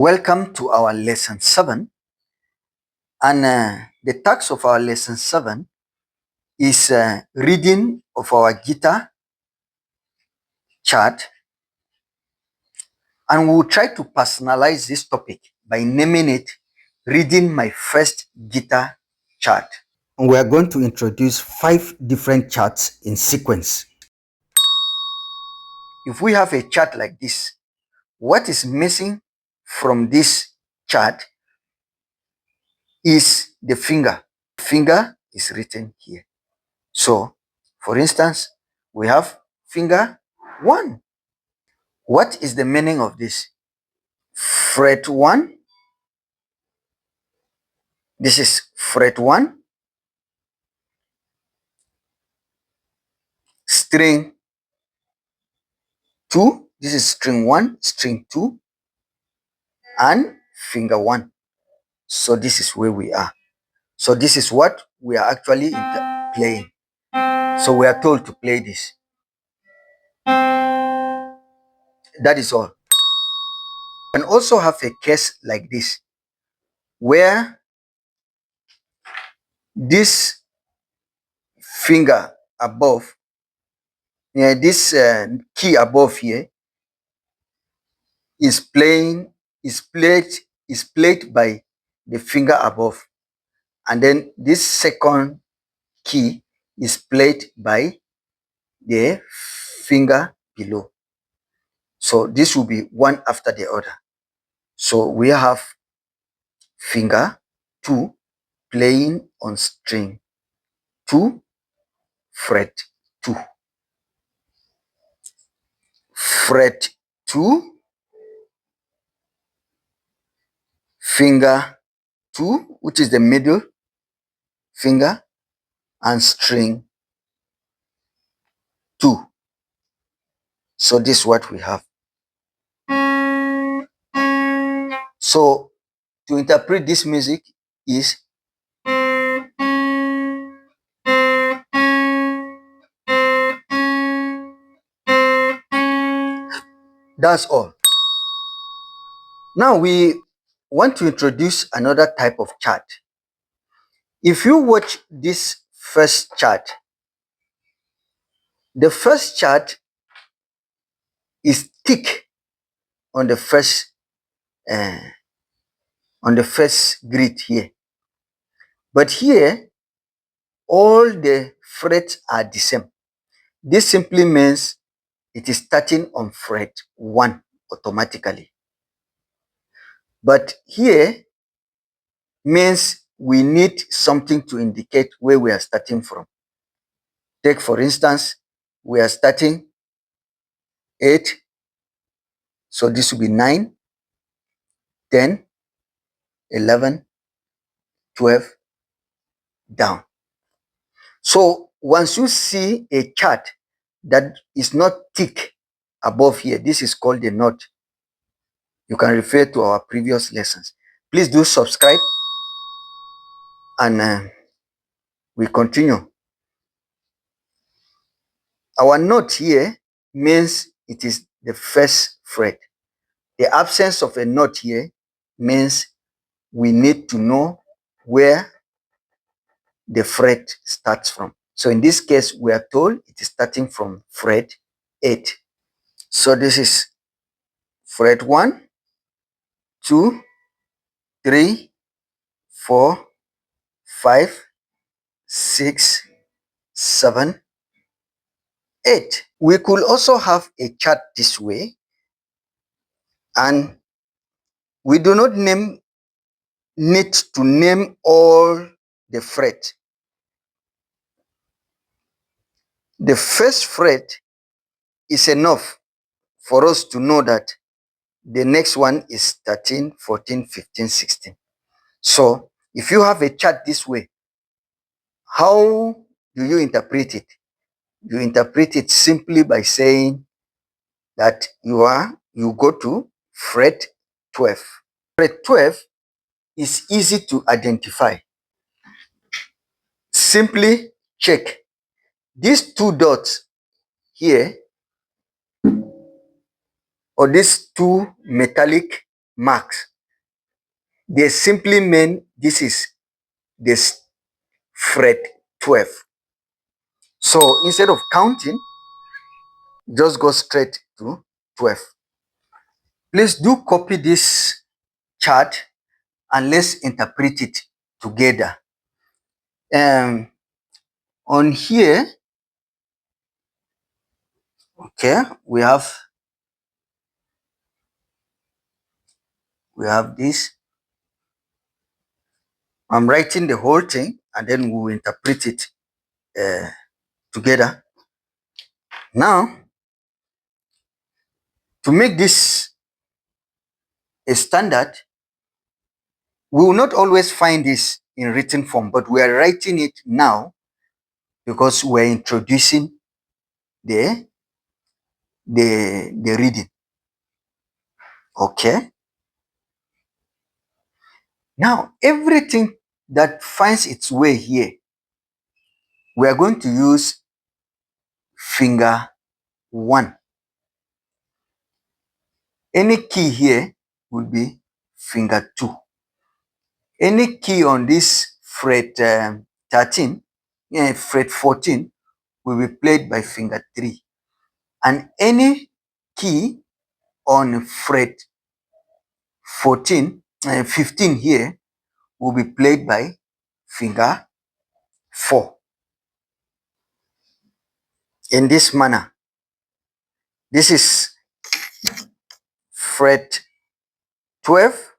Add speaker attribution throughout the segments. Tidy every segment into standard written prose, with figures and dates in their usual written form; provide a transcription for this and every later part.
Speaker 1: Welcome to our lesson 7, and the task of our lesson 7 is reading of our guitar chart, and we will try to personalize this topic by naming it reading my first guitar chart. And we are going to introduce 5 different charts in sequence. If we have a chart like this, what is missing from this chart is the finger. Finger is written here. So, for instance, we have finger 1. What is the meaning of this? Fret 1. This is fret 1. String 2. This is string 1, string 2, and finger 1. So this is where we are. So this is what we are actually playing. So we are told to play this. That is all. And also have a case like this, where this finger above, this key above here is played by the finger above, and then this second key is played by the finger below. So this will be one after the other. So we have finger 2 playing on string 2, fret 2, fret 2, finger 2, which is the middle finger, and string 2. So this is what we have. So to interpret this music is that's all. Now we want to introduce another type of chart. If you watch this first chart, the first chart is thick on the first grid here, but here all the frets are the same. This simply means it is starting on fret 1 automatically. But here means we need something to indicate where we are starting from. Take for instance, we are starting 8, so this will be 9, 10, 11, 12, down. So once you see a chart that is not thick above here, this is called a knot. You can refer to our previous lessons. Please do subscribe, and we continue. Our note here means it is the first fret. The absence of a note here means we need to know where the fret starts from. So in this case, we are told it is starting from fret 8. So this is fret 1, 2, 3, 4, 5, 6, 7, 8. We could also have a chart this way, and we do not need to name all the fret. The first fret is enough for us to know that the next one is 13, 14, 15, 16. So if you have a chart this way, how do you interpret it? You interpret it simply by saying that you go to fret 12. Fret 12 is easy to identify. Simply check these 2 dots here, or these 2 metallic marks. they simply mean this is this fret 12. So instead of counting, just go straight to 12. Please do copy this chart and let's interpret it together. On here, okay, we have this. I'm writing the whole thing and then we'll interpret it together. Now, to make this a standard, we will not always find this in written form, but we are writing it now because we're introducing the reading. Okay. Now, everything that finds its way here, we are going to use finger 1. Any key here will be finger 2. Any key on this fret 13, fret 14 will be played by finger 3. And any key on fret 15 here will be played by finger 4. In this manner, this is fret 12,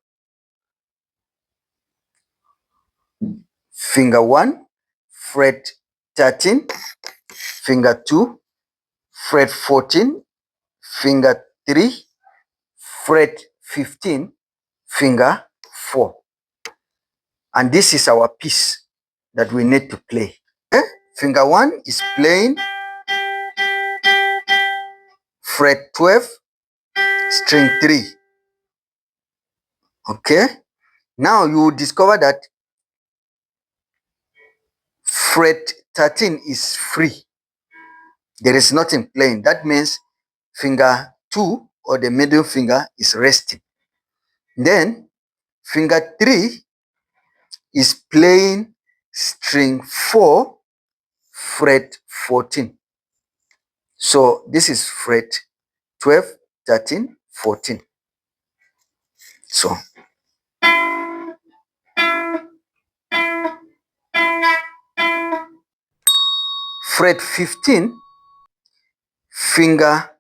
Speaker 1: finger 1, fret 13, finger 2, fret 14, finger 3, fret 15, finger 4. And this is our piece that we need to play. Okay? Finger 1 is playing fret 12, string 3. Okay? Now you will discover that fret 13 is free. There is nothing playing. That means finger 2 or the middle finger is resting. Then finger 3 is playing string 4, fret 14. So this is fret 12, 13, 14. So fret 15, finger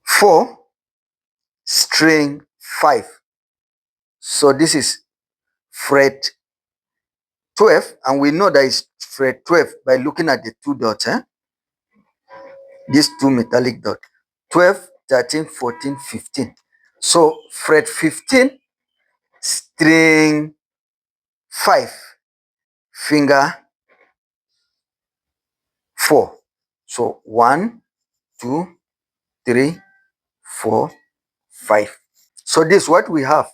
Speaker 1: 4, string 5. So this is fret 12, and we know that it's fret 12 by looking at the two dots, these two metallic dots, 12, 13, 14, 15. So fret 15, string 5, finger 4. So 1, 2, 3, 4, 5. So this is what we have.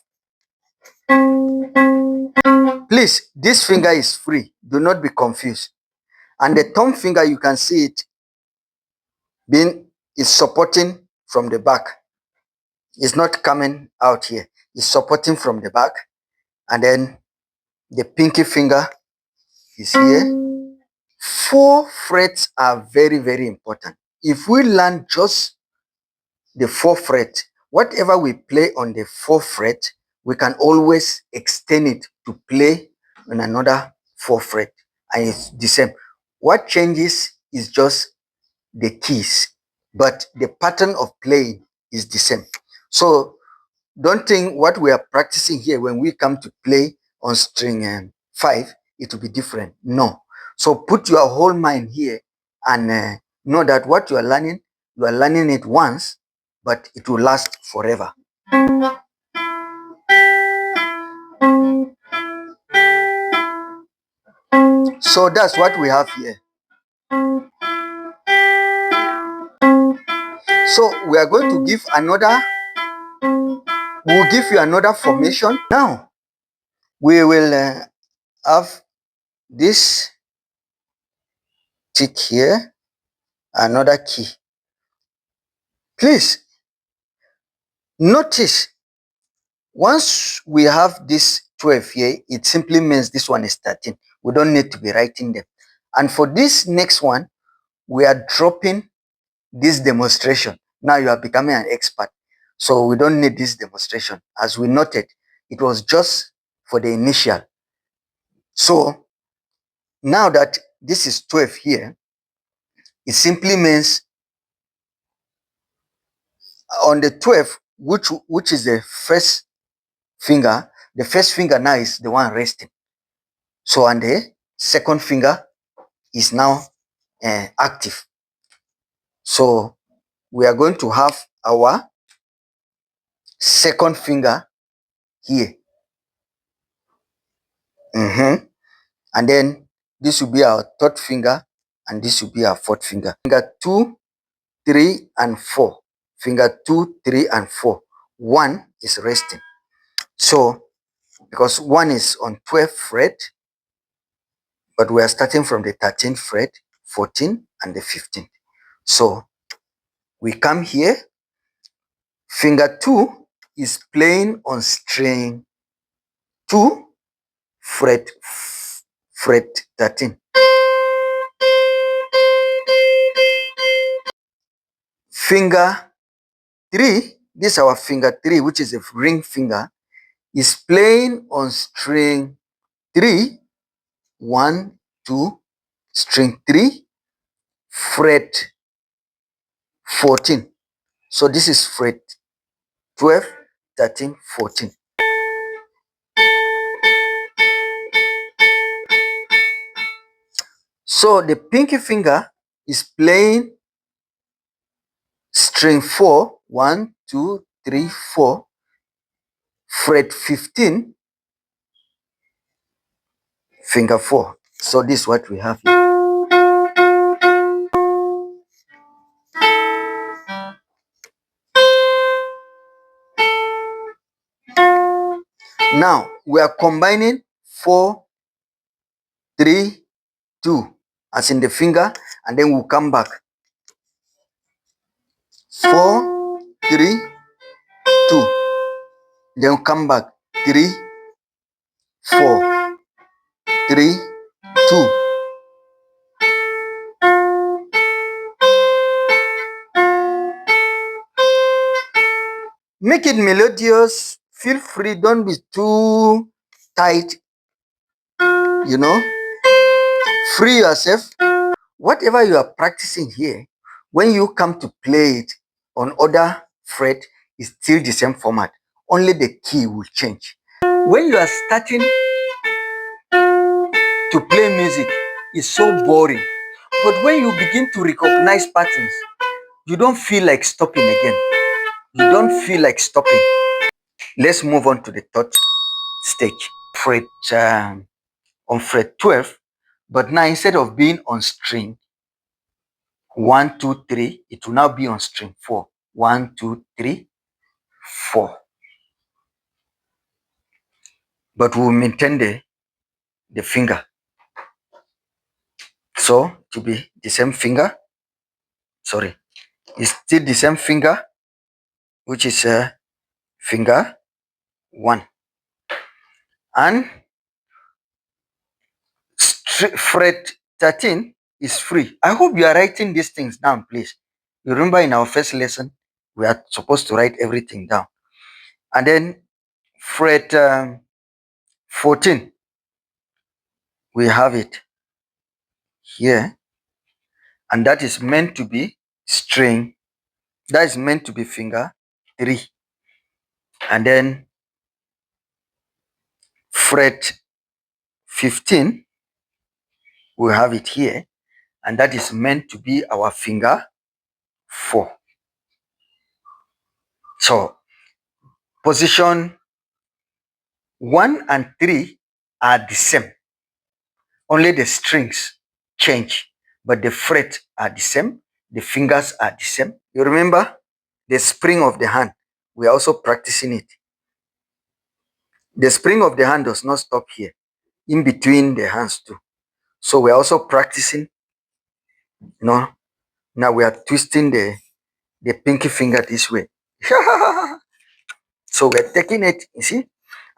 Speaker 1: Please, this finger is free. Do not be confused. And the thumb finger, you can see it is supporting from the back. It's not coming out here. It's supporting from the back. And then the pinky finger is here. 4 frets are very, very important. If we learn just the 4 fret, whatever we play on the 4 fret, we can always extend it to play on another 4 fret. And it's the same. What changes is just the keys, but the pattern of playing is the same. So don't think what we are practicing here, when we come to play on string 5, it will be different. No. So put your whole mind here and know that what you are learning it once, but it will last forever. So that's what we have here. So we are going to give we'll give you another formation. Now, we will have this tick here, another key. Please notice Once we have this 12 here, it simply means this one is 13. We don't need to be writing them. And for this next one, we are dropping this demonstration. Now you are becoming an expert. So we don't need this demonstration. As we noted, it was just for the initial. So now that this is 12 here, it simply means on the 12, which is the first finger, the first finger now is the one resting. So and the second finger is now active. So we are going to have our second finger here. And then this will be our third finger, and this will be our fourth finger. Finger 2, 3, and 4. Finger 2, 3, and 4. 1 is resting. So because 1 is on 12th fret, but we are starting from the 13th fret, 14, and the 15th. So we come here. Finger 2 is playing on string 2, fret 13. Finger 3, this is our finger 3, which is a ring finger, is playing on string 3, 1, 2, string 3, fret 14. So this is fret 12, 13, 14. So the pinky finger is playing string 4, 1, 2, 3, 4, fret 15, finger 4. So this is what we have here. Now we are combining 4, 3, 2 as in the finger, and then we'll come back. 4, 3, 2. Then we'll come back. 3, 4, 3, 2. Make it melodious. Feel free. Don't be too tight. You know, free yourself. Whatever you are practicing here, when you come to play it on other fret, it's still the same format. Only the key will change. When you are starting to play music, it's so boring. But when you begin to recognize patterns, you don't feel like stopping again. You don't feel like stopping. Let's move on to the third stage. On fret 12, but now instead of being on string 1, 2, 3, it will now be on string 4. 1, 2, 3, 4. But we'll maintain the finger. So to be the same finger, sorry, it's still the same finger, which is finger 1. And fret 13 is free. I hope you are writing these things down, please. You remember in our first lesson, we are supposed to write everything down. And then fret 14, we have it here. And that is meant to be string. That is meant to be finger 3. And then fret 15, we have it here. And that is meant to be our finger 4. So position 1 and 3 are the same. Only the strings change, but the fret are the same. The fingers are the same. You remember the spring of the hand? We are also practicing it. The spring of the hand does not stop here, in between the hands too. So we are also practicing. Now we are twisting the pinky finger this way. So we're taking it, you see.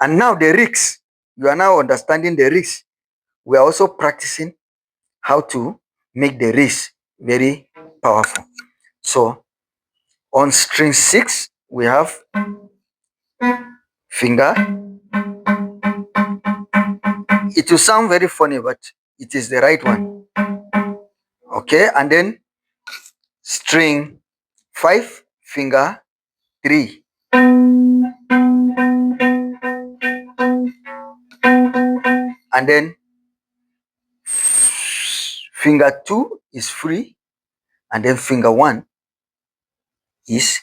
Speaker 1: And now the rigs, you are now understanding the rigs. We are also practicing how to make the rigs very powerful. So on string 6, we have finger. It will sound very funny, but it is the right one. Okay, and then string 5, finger 3. And then finger 2 is free, and then finger 1 is.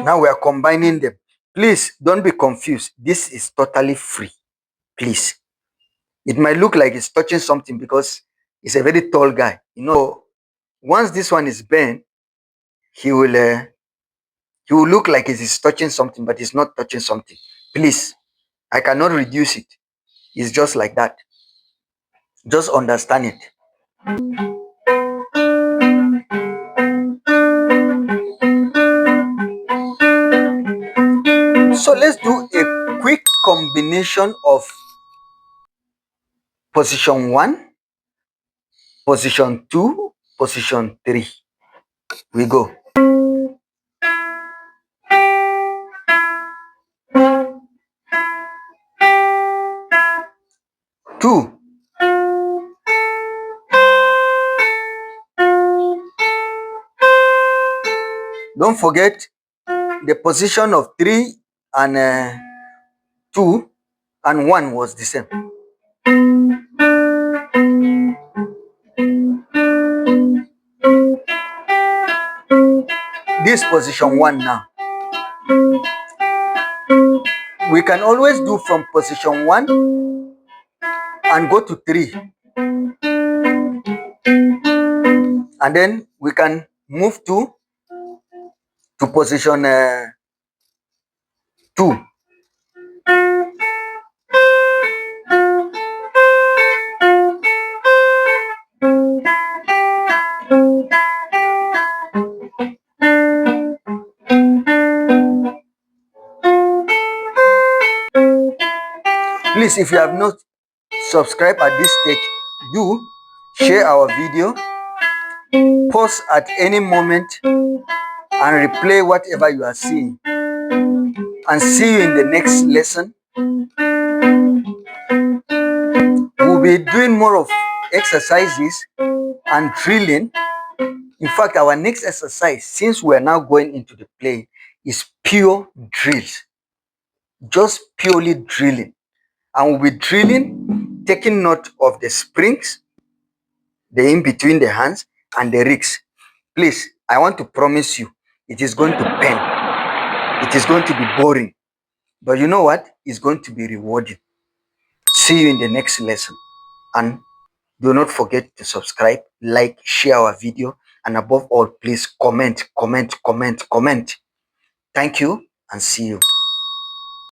Speaker 1: Now we are combining them. Please don't be confused. This is totally free. Please. It might look like it's touching something because he's a very tall guy. You know, once this one is bent, he will look like it is touching something, but it's not touching something. Please, I cannot reduce it. It's just like that. Just understand it. So let's do a quick combination of position 1, position 2, position 3. We go. 2. Don't forget the position of 3 and 2 and 1 was the same. This position 1 now. We can always do from position 1 and go to 3. And then we can move to position 2. Please, if you have not subscribed at this stage, do share our video, pause at any moment, and replay whatever you are seeing. And see you in the next lesson. We'll be doing more of exercises and drilling. In fact, our next exercise, since we are now going into the play, is pure drills. Just purely drilling. And we'll be drilling, taking note of the springs, the in between the hands, and the rigs. Please, I want to promise you, it is going to pain. It is going to be boring. But you know what? It's going to be rewarding. See you in the next lesson. And do not forget to subscribe, like, share our video, and above all, please comment. Thank you and see you.